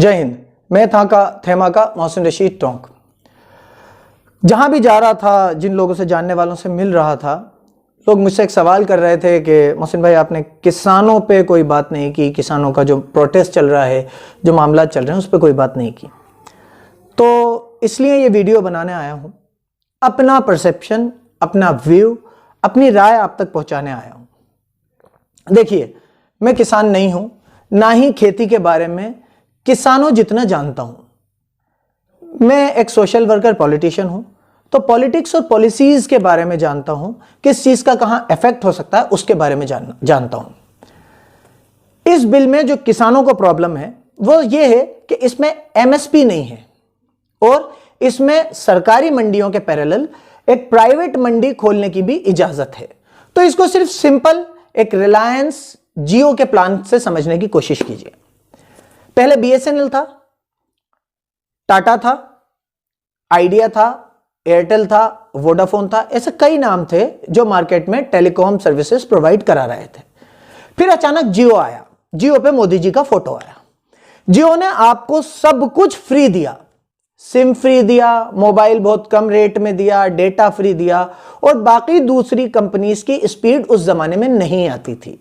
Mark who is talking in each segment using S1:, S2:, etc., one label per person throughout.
S1: जय हिंद। मैं था का थेमा का मोहसिन रशीद टोंक। जहां भी जा रहा था, जिन लोगों से, जानने वालों से मिल रहा था, लोग मुझसे एक सवाल कर रहे थे कि मोहसिन भाई, आपने किसानों पे कोई बात नहीं की, किसानों का जो प्रोटेस्ट चल रहा है, जो मामला चल रहे हैं, उस पर कोई बात नहीं की। तो इसलिए ये वीडियो बनाने आया हूं, अपना परसेप्शन, अपना व्यू, अपनी राय आप तक पहुंचाने आया हूं। देखिए, मैं किसान नहीं हूं, ना ही खेती के बारे में किसानों जितना जानता हूं। मैं एक सोशल वर्कर, पॉलिटिशियन हूं, तो पॉलिटिक्स और पॉलिसीज के बारे में जानता हूं, किस चीज का कहां इफेक्ट हो सकता है उसके बारे में जानता हूं। इस बिल में जो किसानों को प्रॉब्लम है वो ये है कि इसमें एमएसपी नहीं है और इसमें सरकारी मंडियों के पैरेलल एक प्राइवेट मंडी खोलने की भी इजाजत है। तो इसको सिर्फ सिंपल एक रिलायंस जियो के प्लान से समझने की कोशिश कीजिए। पहले बीएसएनएल था, टाटा था, आइडिया था, एयरटेल था, वोडाफोन था, ऐसे कई नाम थे जो मार्केट में टेलीकॉम सर्विसेज प्रोवाइड करा रहे थे। फिर अचानक जियो आया। जियो पे मोदी जी का फोटो आया। जियो ने आपको सब कुछ फ्री दिया, सिम फ्री दिया, मोबाइल बहुत कम रेट में दिया, डेटा फ्री दिया और बाकी दूसरी कंपनीज की स्पीड उस जमाने में नहीं आती थी,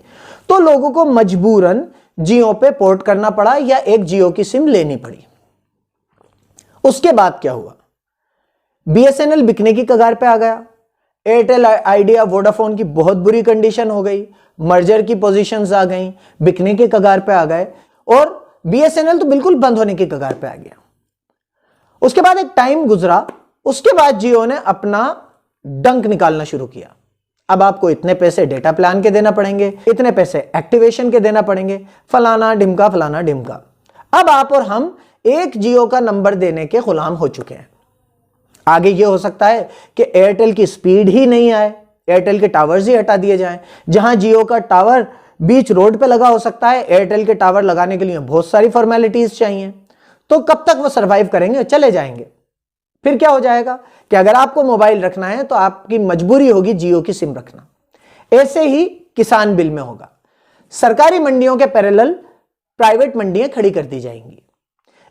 S1: तो लोगों को मजबूरन जियो पे पोर्ट करना पड़ा या एक जियो की सिम लेनी पड़ी। उसके बाद क्या हुआ? बीएसएनएल बिकने की कगार पे आ गया। एयरटेल, आइडिया, वोडाफोन की बहुत बुरी कंडीशन हो गई, मर्जर की पोजीशंस आ गई, बिकने के कगार पे आ गए और बीएसएनएल तो बिल्कुल बंद होने की कगार पे आ गया। उसके बाद एक टाइम गुजरा, उसके बाद जियो ने अपना डंक निकालना शुरू किया। अब आपको इतने पैसे डेटा प्लान के देना पड़ेंगे, इतने पैसे एक्टिवेशन के देना पड़ेंगे, फलाना ढिमका फलाना ढिमका। अब आप और हम एक जियो का नंबर देने के गुलाम हो चुके हैं। आगे यह हो सकता है कि एयरटेल की स्पीड ही नहीं आए, एयरटेल के टावर्स ही हटा दिए जाएं। जहां जियो का टावर बीच रोड पे लगा हो सकता है, एयरटेल के टावर लगाने के लिए बहुत सारी फॉर्मेलिटीज चाहिए। तो कब तक वो सरवाइव करेंगे? चले जाएंगे। फिर क्या हो जाएगा कि अगर आपको मोबाइल रखना है तो आपकी मजबूरी होगी जियो की सिम रखना। ऐसे ही किसान बिल में होगा। सरकारी मंडियों के पैरेलल प्राइवेट मंडियां खड़ी कर दी जाएंगी।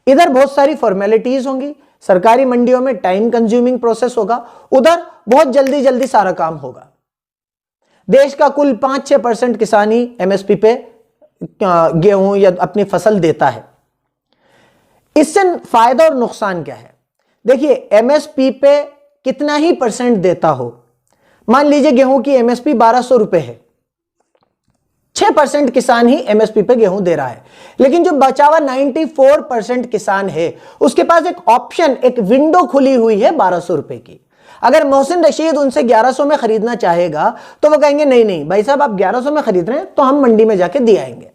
S1: इधर बहुत सारी फॉर्मेलिटीज होंगी, सरकारी मंडियों में टाइम कंज्यूमिंग प्रोसेस होगा, उधर बहुत जल्दी जल्दी सारा काम होगा। देश का कुल 5-6% किसान ही एमएसपी पे गेहूं या अपनी फसल देता है। इससे फायदा और नुकसान क्या है? देखिए, एमएसपी पे कितना ही परसेंट देता हो, मान लीजिए गेहूं की एमएसपी 1200 रुपए है, 6% किसान ही एमएसपी पे गेहूं दे रहा है, लेकिन जो बचा हुआ 94% किसान है उसके पास एक ऑप्शन, एक विंडो खुली हुई है 1200 रुपए की। अगर मोहसिन रशीद उनसे 1100 में खरीदना चाहेगा तो वो कहेंगे नहीं नहीं भाई साहब, आप 1100 में खरीद रहे हैं तो हम मंडी में जाके दे आएंगे।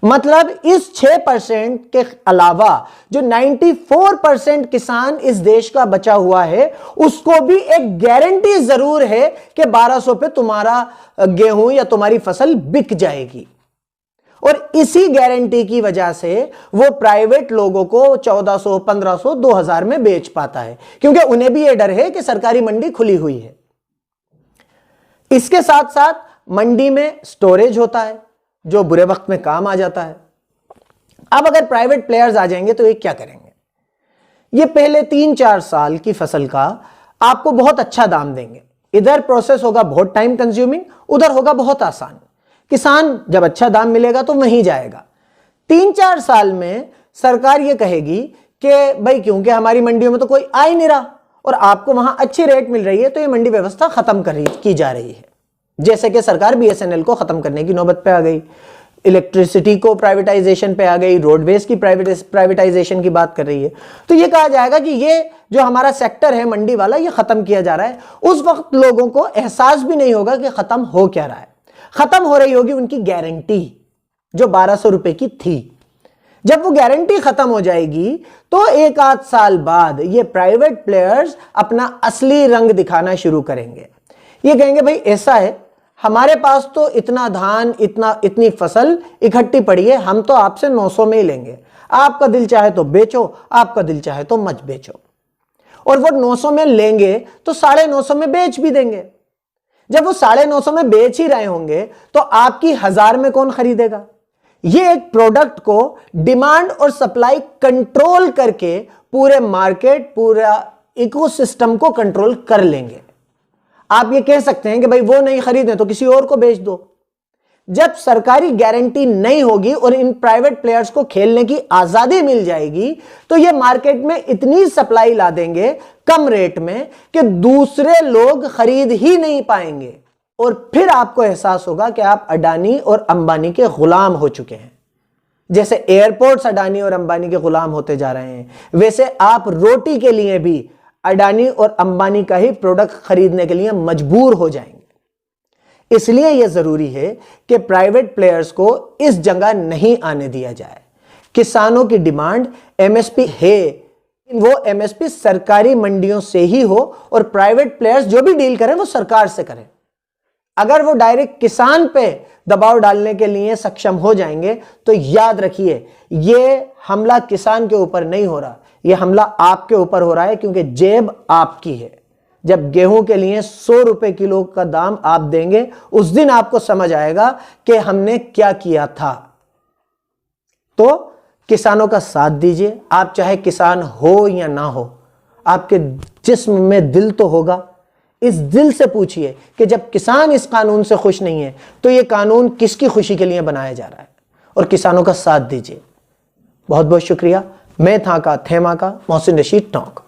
S1: मतलब इस 6% के अलावा जो 94% किसान इस देश का बचा हुआ है उसको भी एक गारंटी जरूर है कि 1200 पे तुम्हारा गेहूं या तुम्हारी फसल बिक जाएगी। और इसी गारंटी की वजह से वो प्राइवेट लोगों को 1400, 1500, 2000 में बेच पाता है, क्योंकि उन्हें भी यह डर है कि सरकारी मंडी खुली हुई है। इसके साथ साथ मंडी में स्टोरेज होता है जो बुरे वक्त में काम आ जाता है। अब अगर प्राइवेट प्लेयर्स आ जाएंगे तो ये क्या करेंगे? ये पहले 3-4 साल की फसल का आपको बहुत अच्छा दाम देंगे। इधर प्रोसेस होगा बहुत टाइम कंज्यूमिंग, उधर होगा बहुत आसान। किसान जब अच्छा दाम मिलेगा तो वहीं जाएगा। 3-4 साल में सरकार ये कहेगी कि भाई क्योंकि हमारी मंडियों में तो कोई आ ही नहीं रहा और आपको वहां अच्छी रेट मिल रही है, तो ये मंडी व्यवस्था खत्म की जा रही है। जैसे कि सरकार बीएसएनएल को खत्म करने की नौबत पे आ गई, इलेक्ट्रिसिटी को प्राइवेटाइजेशन पे आ गई, रोडवेज की प्राइवेटाइजेशन की बात कर रही है। तो ये कहा जाएगा कि ये जो हमारा सेक्टर है मंडी वाला, ये खत्म किया जा रहा है। उस वक्त लोगों को एहसास भी नहीं होगा कि खत्म हो क्या रहा है। खत्म हो रही होगी उनकी गारंटी जो 1200 रुपए की थी। जब वो गारंटी खत्म हो जाएगी तो 1-8 साल बाद ये प्राइवेट प्लेयर्स अपना असली रंग दिखाना शुरू करेंगे। ये कहेंगे भाई ऐसा है, हमारे पास तो इतना धान, इतनी फसल इकट्ठी पड़ी है, हम तो आपसे 900 में ही लेंगे। आपका दिल चाहे तो बेचो, आपका दिल चाहे तो मत बेचो। और वो 900 में लेंगे तो 950 में बेच भी देंगे। जब वो 950 में बेच ही रहे होंगे तो आपकी 1000 में कौन खरीदेगा? ये एक प्रोडक्ट को डिमांड और सप्लाई कंट्रोल करके पूरे मार्केट, पूरा इकोसिस्टम को कंट्रोल कर लेंगे। आप ये कह सकते हैं कि भाई वो नहीं खरीदें तो किसी और को बेच दो। जब सरकारी गारंटी नहीं होगी और इन प्राइवेट प्लेयर्स को खेलने की आजादी मिल जाएगी तो ये मार्केट में इतनी सप्लाई ला देंगे कम रेट में कि दूसरे लोग खरीद ही नहीं पाएंगे, और फिर आपको एहसास होगा कि आप अडानी और अंबानी के गुलाम हो चुके हैं। जैसे एयरपोर्ट्स अडानी और अंबानी के गुलाम होते जा रहे हैं, वैसे आप रोटी के लिए भी अडानी और अंबानी का ही प्रोडक्ट खरीदने के लिए मजबूर हो जाएंगे। इसलिए यह जरूरी है कि प्राइवेट प्लेयर्स को इस जगह नहीं आने दिया जाए। किसानों की डिमांड एमएसपी है, वो एमएसपी सरकारी मंडियों से ही हो और प्राइवेट प्लेयर्स जो भी डील करें वो सरकार से करें। अगर वो डायरेक्ट किसान पे दबाव डालने के लिए सक्षम हो जाएंगे तो याद रखिए, ये हमला किसान के ऊपर नहीं हो रहा, ये हमला आपके ऊपर हो रहा है, क्योंकि जेब आपकी है। जब गेहूं के लिए 100 रुपए किलो का दाम आप देंगे, उस दिन आपको समझ आएगा कि हमने क्या किया था। तो किसानों का साथ दीजिए। आप चाहे किसान हो या ना हो, आपके जिस्म में दिल तो होगा। इस दिल से पूछिए कि जब किसान इस कानून से खुश नहीं है तो ये कानून किसकी खुशी के लिए बनाया जा रहा है, और किसानों का साथ दीजिए। बहुत बहुत शुक्रिया। मैं था का थेमा का मोहसिन रशीद टोंक।